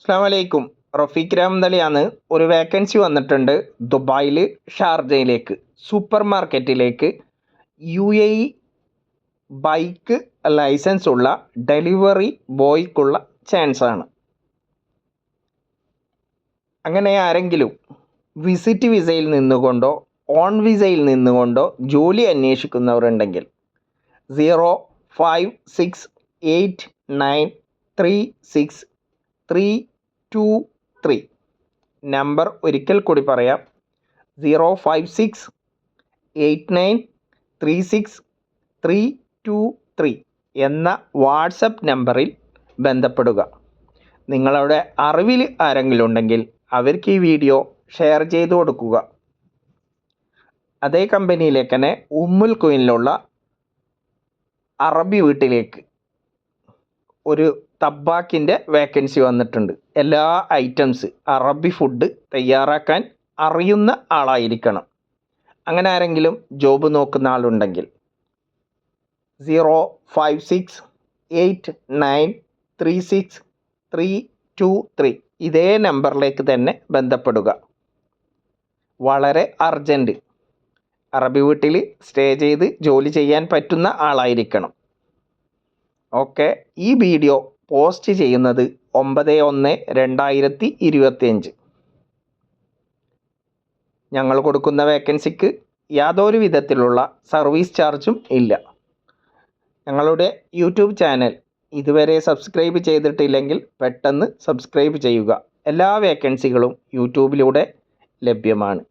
അസ്സാം വലൈക്കും. റഫീഖ് രാമന്തളിയാണ്. ഒരു വേക്കൻസി വന്നിട്ടുണ്ട് ദുബായിൽ ഷാർജയിലേക്ക് സൂപ്പർ മാർക്കറ്റിലേക്ക്. UAE ബൈക്ക് ലൈസൻസ് ഉള്ള ഡെലിവറി ബോയ്ക്കുള്ള ചാൻസാണ്. അങ്ങനെ ആരെങ്കിലും വിസിറ്റ് വിസയിൽ നിന്നുകൊണ്ടോ ഓൺ വിസയിൽ നിന്നുകൊണ്ടോ ജോലി അന്വേഷിക്കുന്നവരുണ്ടെങ്കിൽ 0568936 നമ്പർ ഒരിക്കൽ കൂടി പറയാം. 0568936 എന്ന വാട്സപ്പ് നമ്പറിൽ ബന്ധപ്പെടുക. നിങ്ങളുടെ അറിവിൽ ആരെങ്കിലും ഉണ്ടെങ്കിൽ അവർക്ക് ഈ വീഡിയോ ഷെയർ ചെയ്തു കൊടുക്കുക. അതേ കമ്പനിയിലേക്ക് തന്നെ ഉമ്മുൽ ഖുവൈനിലുള്ള അറബി വീട്ടിലേക്ക് ഒരു തബ്ബാക്കിൻ്റെ വേക്കൻസി വന്നിട്ടുണ്ട്. എല്ലാ ഐറ്റംസ് അറബി ഫുഡ് തയ്യാറാക്കാൻ അറിയുന്ന ആളായിരിക്കണം. അങ്ങനെ ആരെങ്കിലും ജോബ് നോക്കുന്ന ആളുണ്ടെങ്കിൽ 0568936 ഇതേ നമ്പറിലേക്ക് തന്നെ ബന്ധപ്പെടുക. വളരെ അർജൻറ്റ്. അറബി വീട്ടിൽ സ്റ്റേ ചെയ്ത് ജോലി ചെയ്യാൻ പറ്റുന്ന ആളായിരിക്കണം. ഓക്കെ. ഈ വീഡിയോ പോസ്റ്റ് ചെയ്യുന്നത് 9/1/2025. ഞങ്ങൾ കൊടുക്കുന്ന വേക്കൻസിക്ക് യാതൊരു വിധത്തിലുള്ള സർവീസ് ചാർജും ഇല്ല. ഞങ്ങളുടെ യൂട്യൂബ് ചാനൽ ഇതുവരെ സബ്സ്ക്രൈബ് ചെയ്തിട്ടില്ലെങ്കിൽ പെട്ടെന്ന് സബ്സ്ക്രൈബ് ചെയ്യുക. എല്ലാ വേക്കൻസികളും യൂട്യൂബിലൂടെ ലഭ്യമാണ്.